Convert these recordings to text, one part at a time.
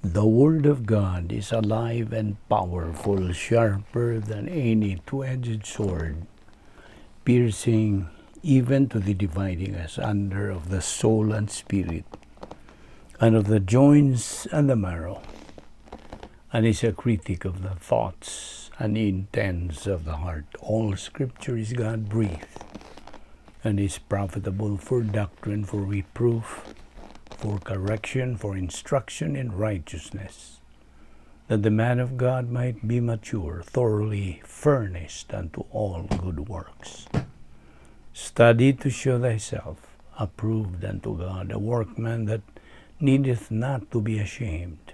The Word of God is alive and powerful, sharper than any two-edged sword, piercing even to the dividing asunder of the soul and spirit, and of the joints and the marrow, and is a critic of the thoughts and intents of the heart. All Scripture is God-breathed, and is profitable for doctrine, for reproof, for correction, for instruction in righteousness, that the man of God might be mature, thoroughly furnished unto all good works. Study to show thyself approved unto God, a workman that needeth not to be ashamed,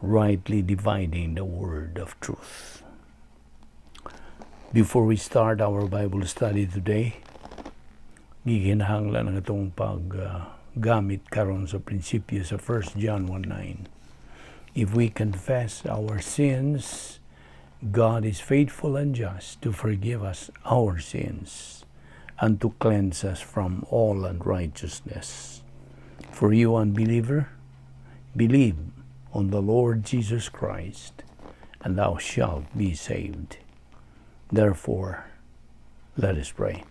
rightly dividing the word of truth. Before we start our Bible study today, giginahanglan ang itong paggamit karon sa prinsipyo sa 1 John 1:9. If we confess our sins, God is faithful and just to forgive us our sins and to cleanse us from all unrighteousness. For you, unbeliever, believe on the Lord Jesus Christ, and thou shalt be saved. Therefore, let us pray.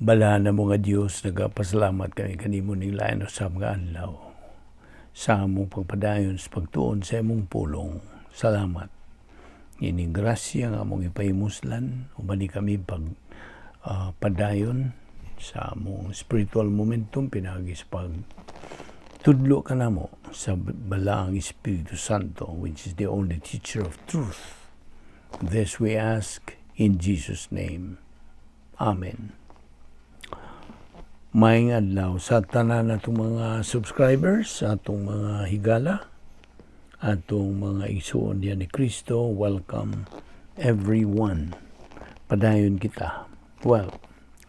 Bala na mga Diyos, nagapasalamat kami kanimo ning lain sa mga adlaw. Sa among pagpadayon sa pagtuon sa imong pulong. Salamat. Ining grasya nga among ipahimuslan, ubani kami padayon sa among spiritual momentum, pinagis pag tudlo ka namo sa balaang Espiritu Santo, which is the only teacher of truth. This we ask in Jesus' name. Amen. Maayong adlaw sa tanan natong mga subscribers, sa atong mga higala, atong mga igsoon diyan ni Kristo. Welcome everyone. Padayon kita. Well,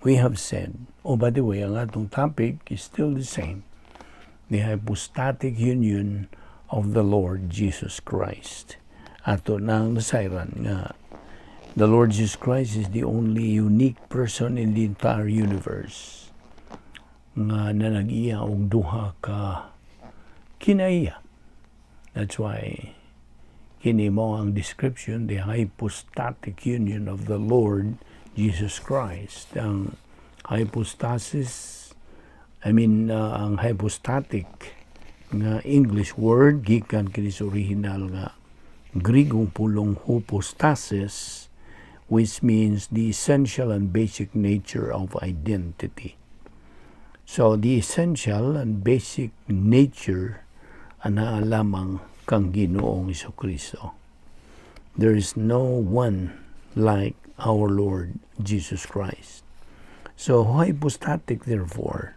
we have said, by the way, ang atong topic is still the same. The hypostatic union of the Lord Jesus Christ. Ato nang nasayran nga the Lord Jesus Christ is the only unique person in the entire universe nga nanag-iya og duha ka kinaiya. That's why kini mo ang description, the hypostatic union of the Lord Jesus Christ. Ang hypostasis, ang hypostatic nga English word gikan kini sa original nga Grigong pulong hypostasis, which means the essential and basic nature of identity. So, the essential and basic nature ana lamang kang Ginoong Jesucristo. There is no one like our Lord Jesus Christ. So, hypostatic therefore,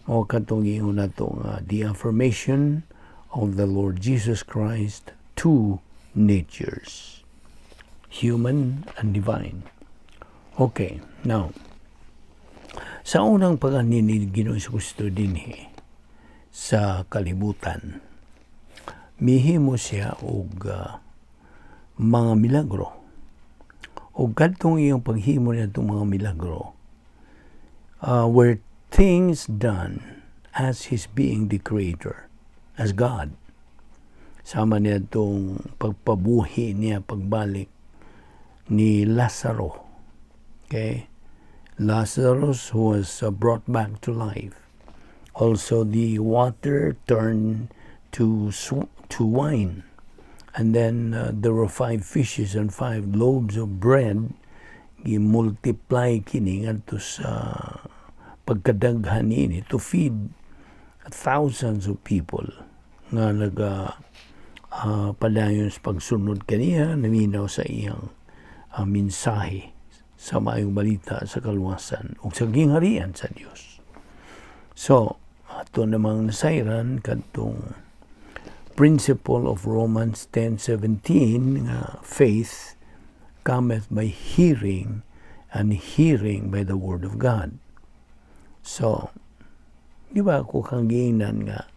o katong ingon nato nga the affirmation of the Lord Jesus Christ, two natures, human and divine. Okay, now, sa unang pag-ani ni Ginoong Jesucristo dinhi sa kalibutan, mihimo siya og mga milagro. O kadtong iyang paghimo niya itong mga milagro, were things done as His being the Creator, as God. Sama niya itong pagpabuhi niya, pagbalik ni Lazaro. Okay? Lazarus was brought back to life. Also, the water turned to wine. And then there were 5 fishes and 5 loaves of bread. I-multiply kini ngadto sa pagkadaghan ini to feed thousands of people nga padayon sa pagsunod kaniya, naminaw sa iyang mensahe sa maayong balita sa kaluwasan o sa gingharian sa Dios. So, ato namang nasayran kadtong principle of Romans 10:17 nga faith cometh by hearing, and hearing by the word of God. So, di ba ako kang giingnan nga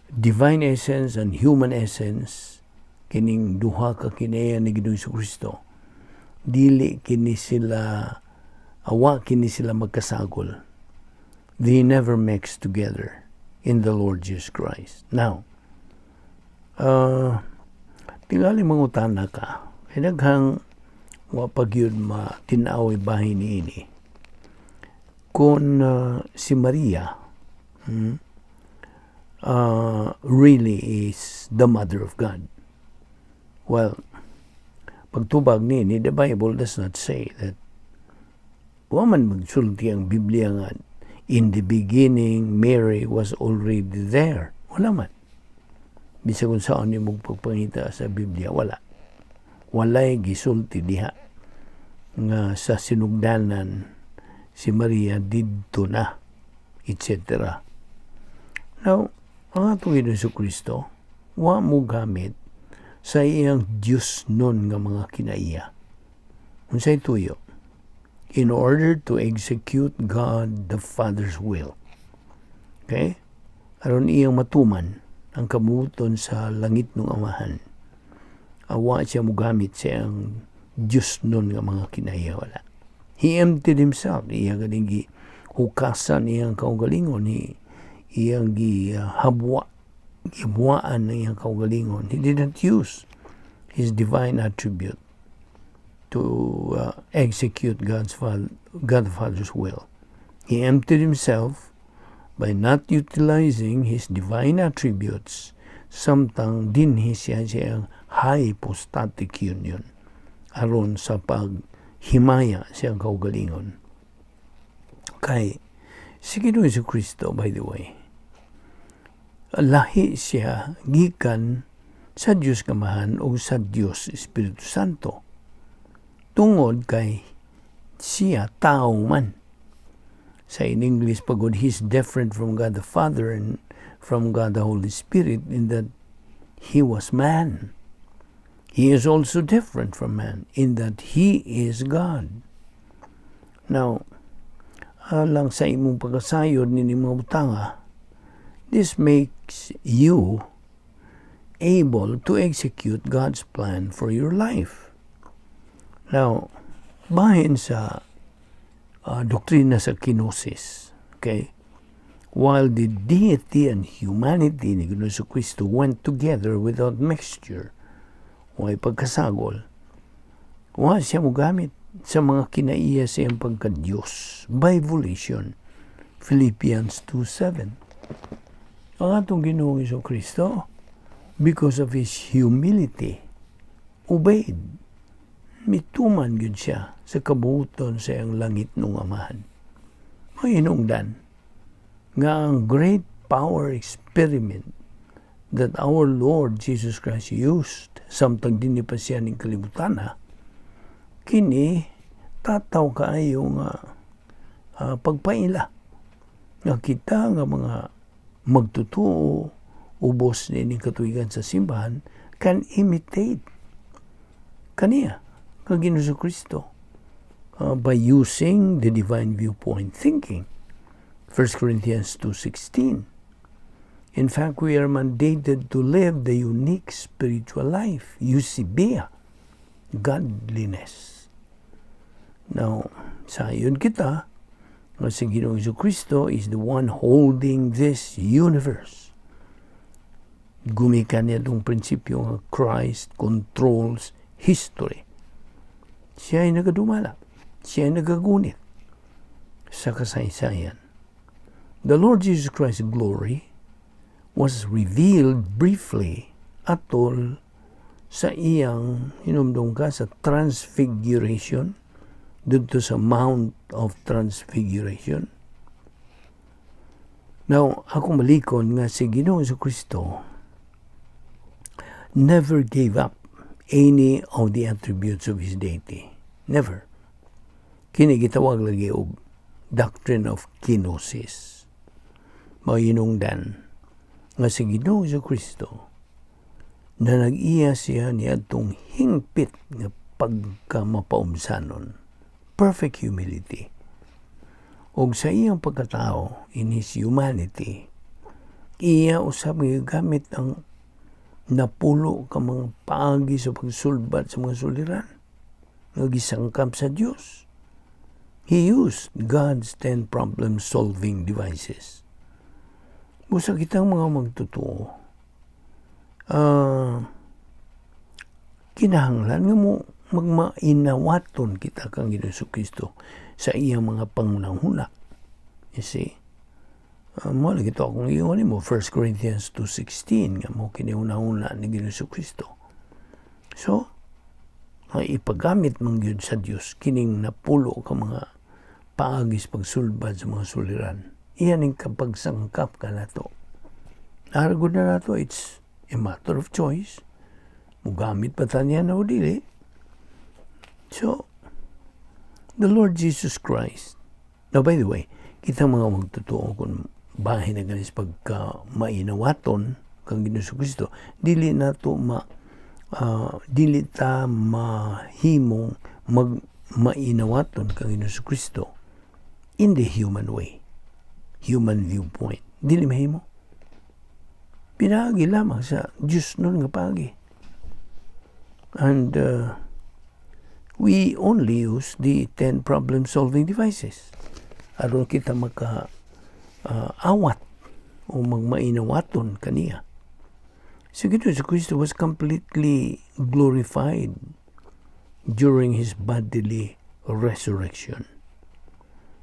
divine essence and human essence kining duha ka kinaya ni Ginoong Jesucristo, dili kini sila Awa kini sila magkasagol. They never mix together in the Lord Jesus Christ. Now, tingali mangutana ka, daghang wapag yun matinaw bahin ini. Kung si Maria really is the Mother of God. Well, pagtubag ni the Bible does not say that waman magsulti ang Biblia nga in the beginning Mary was already there. Wala man. Bisa kung saan yung magpagpangita sa Biblia, wala. Walay gisulti diha nga sa sinugdanan si Maria didto na, etc. Now, ang atong Hesus Kristo, wa mo gamit sa iyang Diyos nun nga mga kinaiya. Unsay tuyo? In order to execute God the Father's will. Okay? Aron iyang matuman ang kabuton sa langit ng Amahan. Awa siya mo gamit sa iyang Diyos nun nga mga kinaiya. Wala. He emptied himself. Iyang galing hukasan iyang kaugalingon. Iyang gihabwaan ng iyang kaugalingon. He didn't use his divine attribute to execute God the Father's will. He emptied himself by not utilizing his divine attributes. Samtang dinhi siya siyang hypostatic union aron sa paghimaya siyang kaugalingon. Kay si Hesus Kristo, by the way, lahi siya gikan sa Diyos Kamahan o sa Diyos Espiritu Santo. Tungod kay siya tao man. Sa in English pagod, he's different from God the Father and from God the Holy Spirit in that he was man. He is also different from man in that he is God. Now, alang sa imong pagkasayod ni mga butanga, this makes you able to execute God's plan for your life. Now, bahin sa doktrina sa kenosis, okay? While the deity and humanity ni Hesus Kristo went together without mixture, o ay pagkasagol, wa siya mo gamit sa mga kinaiya sa iyang pagka-Diyos by volition. Philippians 2:7. Ang atong Ginoong Hesus Kristo, because of his humility, obeyed. Mituman yun siya sa kabuton sa iyang langit ng Amahan. Mainungdan nga ang great power experiment that our Lord Jesus Christ used samtang din pa siya ng kalibutan kini tataw kaayo nga pagpaila nga kita nga mga magtutuo ubos ni katuigan sa simbahan can imitate kaniya kag Hesus Kristo by using the divine viewpoint thinking. 1 Corinthians 2:16. In fact, we are mandated to live the unique spiritual life, eusebia, godliness. Now, sayon kita, nga si Ginoong Hesus Kristo is the one holding this universe. Gumikan niya itong prinsipyo nga Christ controls history. Siya ay nagadumala. Siya ay nagagunit sa kasaysayan. The Lord Jesus Christ's glory was revealed briefly atol sa iyang hinumdum ka sa transfiguration dito sa Mount of Transfiguration. Now, ako malikon nga si Ginoong Kristo never gave up any of the attributes of his deity. Never. Kini gitawag lagi og doctrine of kenosis. Mainungdan nga si Ginoong Kristo na nag-iya siya niya itong hingpit nga pagkamapaumsanon. Perfect humility. O sa iyang pagkatao in his humanity, iya usab nga gamit ang napulo ka mga paagi sa pagsulbat sa mga suliran nga gisangkap sa Dios. He used God's 10 problem-solving devices. Busa kitang mga magtotoo, kinahanglan nga mo magmainawaton kita kang Ginoong Kristo sa iyang mga pangunahuna. You see? Mo lagi ito akong iyon mo, 1 Corinthians 2:16, nga mo kinihuna-huna ni Ginoong Kristo. So, ipagamit mong yun sa Diyos, kining napulo ka mga paagis pagsulbad sa mga suliran. Iyan ang kapagsangkap ka na to. Naragod na to, it's a matter of choice. Mugamit pa tanya na o dili. So, the Lord Jesus Christ. Now, by the way, kita mga magtotoo kung bahin na ganis pagka mainawaton kang Ginoong Kristo, dili na to dili ta mahimong mainawaton kang Ginoong Kristo in the human way, human viewpoint. Dili mahimo. Pinagi lamang sa Diyos nun nga pagi. And we only use the 10 problem-solving devices. Aron kita awat o magmainawaton kaniya. So Ginoong Kristo was completely glorified during His bodily resurrection.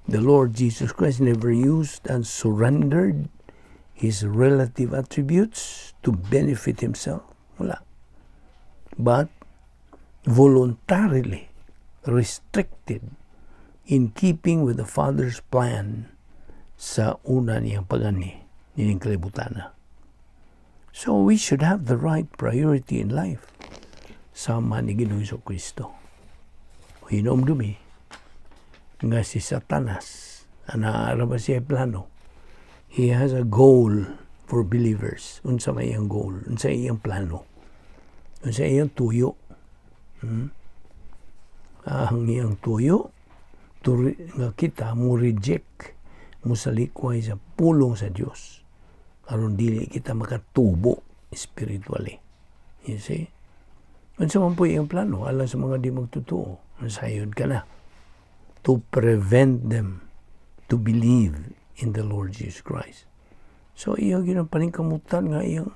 The Lord Jesus Christ never used and surrendered His relative attributes to benefit Himself. Wala. But voluntarily restricted in keeping with the Father's plan sa una niyang pagani nining kalibutana. So we should have the right priority in life. Sama ni Ginoong Kristo. Hinom dumi nga si Satanas, anaaraba siya plano. He has a goal for believers. Unsa may iyang goal, unsa iyang plano, unsa iyang tuyo. Ang iyang tuyo, nga kita mo reject, mo salikway sa pulong sa Diyos. Aron dili kita makatubo spiritually. You see? Unsa man po iyang plano, alang sa mga di magtotoo, nasayod ka na. To prevent them to believe in the Lord Jesus Christ. So, iyang paningkamutan nga iyang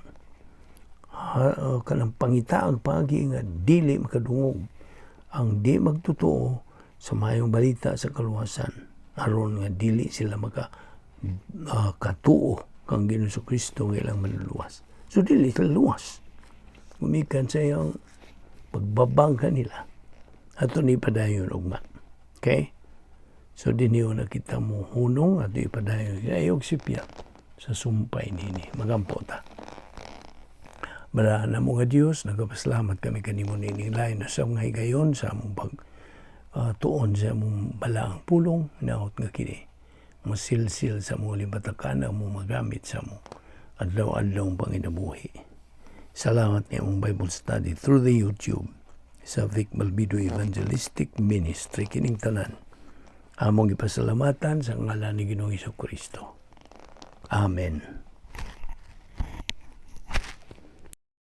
kanang pangitaag pagi nga dili makadungog ang di magtotoo sa mayong balita sa kaluwasan aron nga dili sila katuo kang Ginoong Kristo nga ilang maluluwas. So, dili sila luwas. Gumikan sa iyang pagbabang kanila ato ni padayon ugma. Okay? So, diniyo na kita mo hunong ato ipadayon. Ayog sipya sa sumpay nini. Magampota. Bala na mga Diyos, nagapasalamat kami kanimo nini lain na sa mga higayon sa among tuon sa among balaang pulong, naot nga kini. Masilsil sa mga limbatakan ang mong magamit sa mo adlaw-adlaw panginabuhi. Salamat ni among Bible study through the YouTube sa Vic Balbido Evangelistic Ministry. Kining tanan among ipasalamatan sa ngalan ni Ginoong Kristo. Amen.